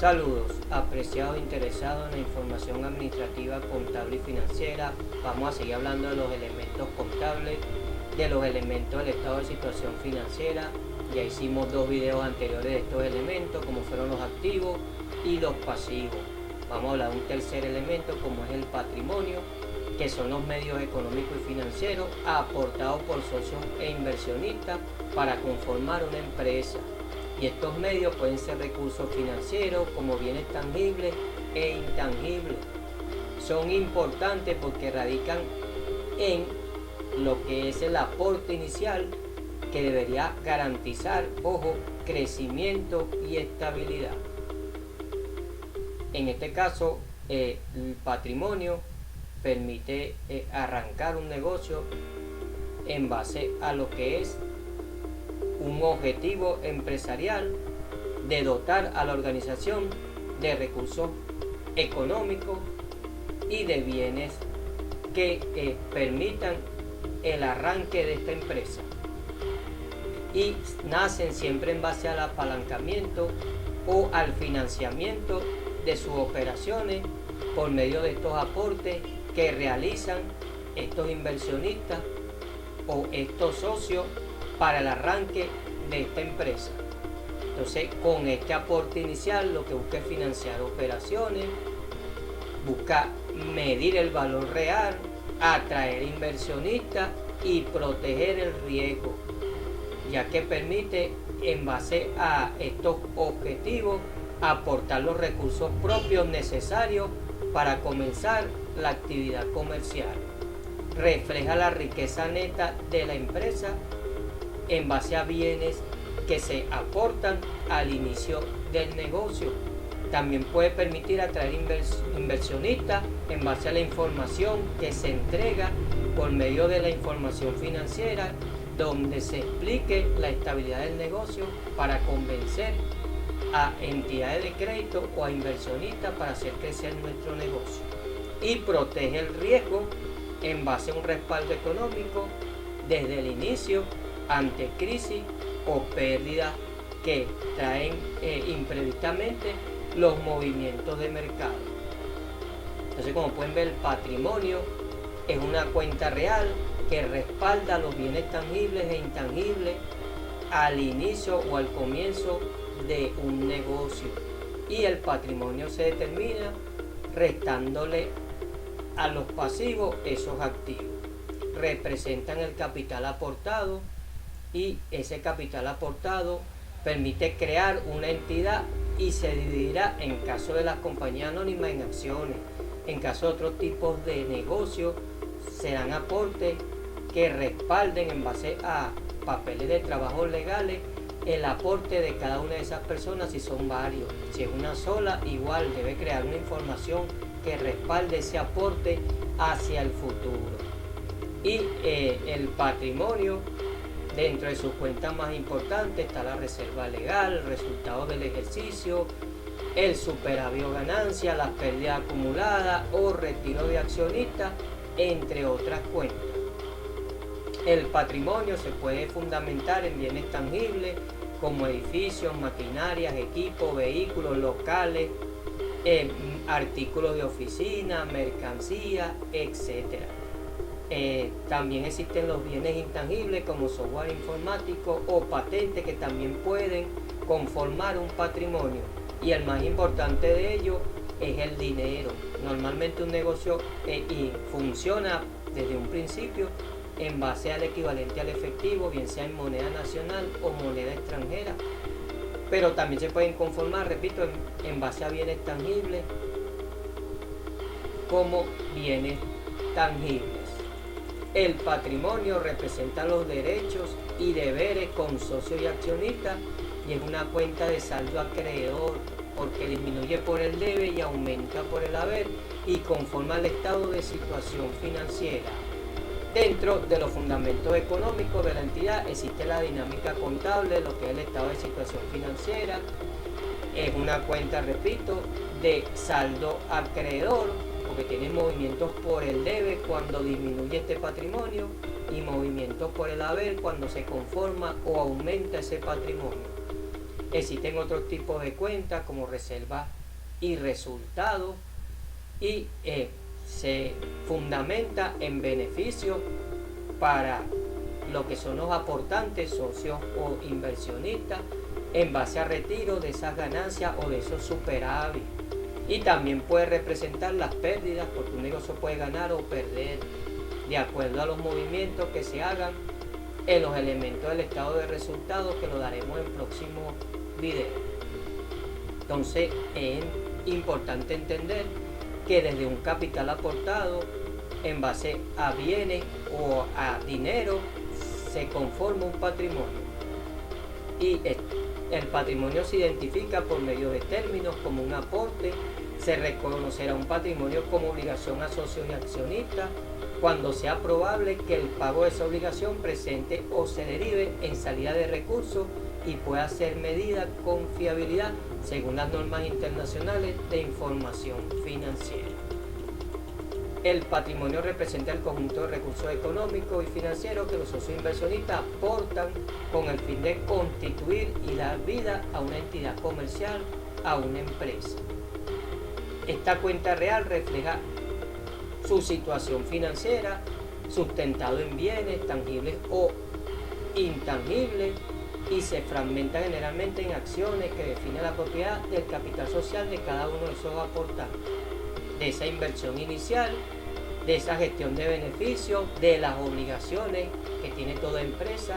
Saludos, apreciados interesados en la información administrativa, contable y financiera. Vamos a seguir hablando de los elementos contables, de los elementos del estado de situación financiera. Ya hicimos 2 videos anteriores de estos elementos, como fueron los activos y los pasivos. Vamos a hablar de un tercer elemento, como es el patrimonio, que son los medios económicos y financieros aportados por socios e inversionistas para conformar una empresa. Y estos medios pueden ser recursos financieros como bienes tangibles e intangibles. Son importantes porque radican en lo que es el aporte inicial que debería garantizar, ojo, crecimiento y estabilidad. En este caso, el patrimonio permite arrancar un negocio en base a lo que es un objetivo empresarial de dotar a la organización de recursos económicos y de bienes que permitan el arranque de esta empresa, y nacen siempre en base al apalancamiento o al financiamiento de sus operaciones por medio de estos aportes que realizan estos inversionistas o estos socios para el arranque de esta empresa. Entonces, con este aporte inicial lo que busca es financiar operaciones, busca medir el valor real, atraer inversionistas y proteger el riesgo, ya que permite, en base a estos objetivos, aportar los recursos propios necesarios para comenzar la actividad comercial. Refleja la riqueza neta de la empresa en base a bienes que se aportan al inicio del negocio. También puede permitir atraer inversionistas en base a la información que se entrega por medio de la información financiera, donde se explique la estabilidad del negocio para convencer a entidades de crédito o a inversionistas para hacer crecer nuestro negocio. Y protege el riesgo en base a un respaldo económico desde el inicio ante crisis o pérdidas que traen imprevistamente los movimientos de mercado. Entonces, como pueden ver, el patrimonio es una cuenta real que respalda los bienes tangibles e intangibles al inicio o al comienzo de un negocio, y el patrimonio se determina restándole a los pasivos esos activos. Representan el capital aportado, y ese capital aportado permite crear una entidad y se dividirá, en caso de las compañías anónimas, en acciones. En caso de otros tipos de negocios, serán aportes que respalden en base a papeles de trabajo legales el aporte de cada una de esas personas. Si son varios, si es una sola, igual debe crear una información que respalde ese aporte hacia el futuro. Y el patrimonio, dentro de sus cuentas más importantes está la reserva legal, el resultado del ejercicio, el superávit o ganancia, las pérdidas acumuladas o retiro de accionistas, entre otras cuentas. El patrimonio se puede fundamentar en bienes tangibles como edificios, maquinarias, equipos, vehículos, locales, artículos de oficina, mercancía, etc. También existen los bienes intangibles como software informático o patentes, que también pueden conformar un patrimonio, y el más importante de ellos es el dinero. Normalmente un negocio funciona desde un principio en base al equivalente al efectivo, bien sea en moneda nacional o moneda extranjera, pero también se pueden conformar, repito, en base a bienes tangibles como bienes tangibles. El patrimonio representa los derechos y deberes con socios y accionistas, y es una cuenta de saldo acreedor porque disminuye por el debe y aumenta por el haber, y conforma el estado de situación financiera. Dentro de los fundamentos económicos de la entidad existe la dinámica contable, lo que es el estado de situación financiera. Es una cuenta, repito, de saldo acreedor, porque tiene movimientos por el debe cuando disminuye este patrimonio y movimientos por el haber cuando se conforma o aumenta ese patrimonio. Existen otros tipos de cuentas como reservas y resultados, y se fundamenta en beneficios para lo que son los aportantes, socios o inversionistas, en base a retiro de esas ganancias o de esos superávit. Y también puede representar las pérdidas, porque un negocio puede ganar o perder de acuerdo a los movimientos que se hagan en los elementos del estado de resultados, que lo daremos en próximos videos. Entonces es importante entender que desde un capital aportado en base a bienes o a dinero se conforma un patrimonio, y el patrimonio se identifica por medio de términos como un aporte. Se reconocerá un patrimonio como obligación a socios y accionistas cuando sea probable que el pago de esa obligación presente o se derive en salida de recursos y pueda ser medida con fiabilidad según las normas internacionales de información financiera. El patrimonio representa el conjunto de recursos económicos y financieros que los socios inversionistas aportan con el fin de constituir y dar vida a una entidad comercial, a una empresa. Esta cuenta real refleja su situación financiera, sustentado en bienes tangibles o intangibles, y se fragmenta generalmente en acciones que definen la propiedad del capital social de cada uno de esos aportantes, de esa inversión inicial, de esa gestión de beneficios, de las obligaciones que tiene toda empresa,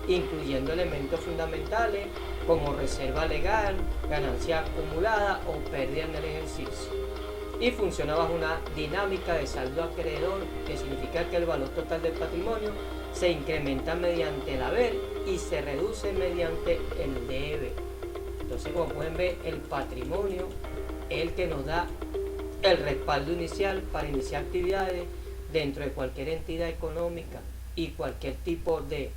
incluyendo elementos fundamentales como reserva legal, ganancia acumulada o pérdida en el ejercicio. Y funciona bajo una dinámica de saldo acreedor, que significa que el valor total del patrimonio se incrementa mediante el haber y se reduce mediante el debe. Entonces, como pueden ver, el patrimonio es el que nos da el respaldo inicial para iniciar actividades dentro de cualquier entidad económica, y cualquier tipo de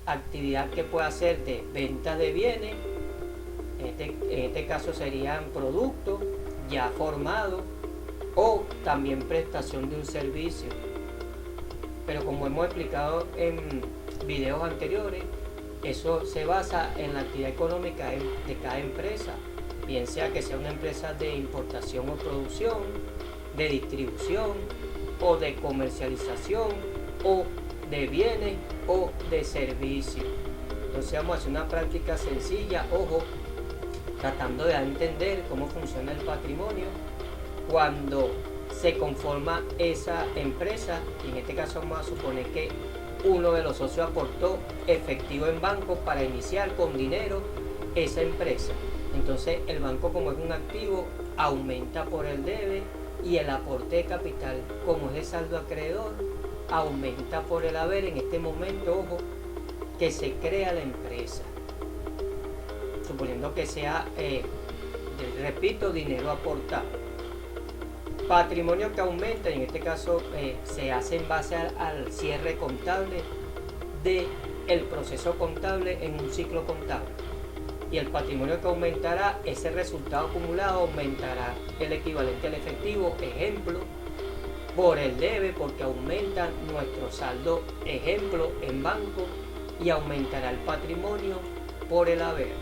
actividad que pueda ser de venta de bienes. En este caso serían productos ya formados, o también prestación de un servicio. Pero como hemos explicado en videos anteriores, eso se basa en la actividad económica de cada empresa, bien sea que sea una empresa de importación o producción, de distribución o de comercialización, o de bienes o de servicios. Entonces vamos a hacer una práctica sencilla, ojo, tratando de entender cómo funciona el patrimonio cuando se conforma esa empresa. Y en este caso vamos a suponer que uno de los socios aportó efectivo en banco para iniciar con dinero esa empresa. Entonces el banco, como es un activo, aumenta por el debe, y el aporte de capital, como es de saldo acreedor, aumenta por el haber. En este momento, ojo, que se crea la empresa, suponiendo que sea, repito, dinero aportado. Patrimonio que aumenta, en este caso se hace en base al cierre contable del proceso contable en un ciclo contable. Y el patrimonio que aumentará, ese resultado acumulado aumentará el equivalente al efectivo, ejemplo, por el debe, porque aumenta nuestro saldo, ejemplo, en banco, y aumentará el patrimonio por el haber.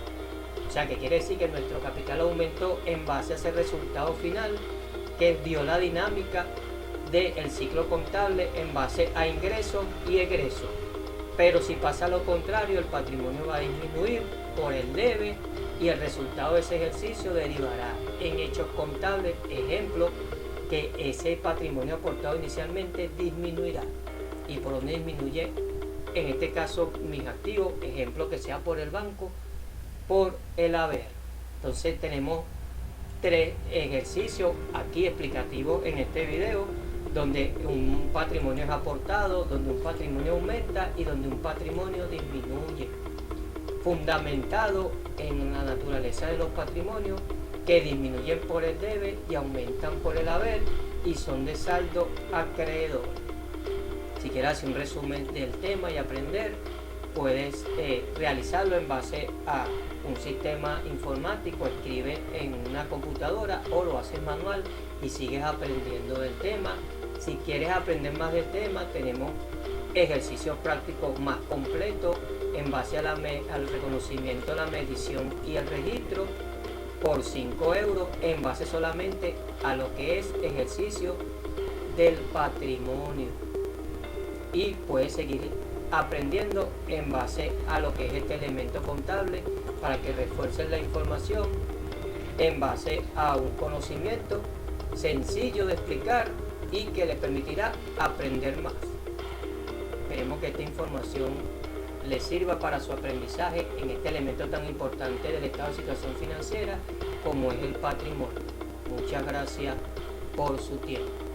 O sea, que quiere decir que nuestro capital aumentó en base a ese resultado final que dio la dinámica del ciclo contable en base a ingresos y egresos. Pero si pasa lo contrario, el patrimonio va a disminuir por el debe, y el resultado de ese ejercicio derivará en hechos contables, ejemplo, que ese patrimonio aportado inicialmente disminuirá. ¿Y por dónde disminuye? En este caso, mis activos, ejemplo, que sea por el banco, por el haber. Entonces tenemos 3 ejercicios aquí explicativos en este video, donde un patrimonio es aportado, donde un patrimonio aumenta y donde un patrimonio disminuye, fundamentado en la naturaleza de los patrimonios, que disminuyen por el debe y aumentan por el haber, y son de saldo acreedor. Si quieres hacer un resumen del tema y aprender, puedes realizarlo en base a un sistema informático, escribe en una computadora, o lo haces manual y sigues aprendiendo del tema. Si quieres aprender más del tema, tenemos ejercicios prácticos más completos en base al reconocimiento, la medición y el registro por 5 euros en base solamente a lo que es ejercicio del patrimonio. Y puedes seguir aprendiendo en base a lo que es este elemento contable para que refuerces la información en base a un conocimiento sencillo de explicar y que le permitirá aprender más. Esperemos que esta información le sirva para su aprendizaje en este elemento tan importante del estado de situación financiera como es el patrimonio. Muchas gracias por su tiempo.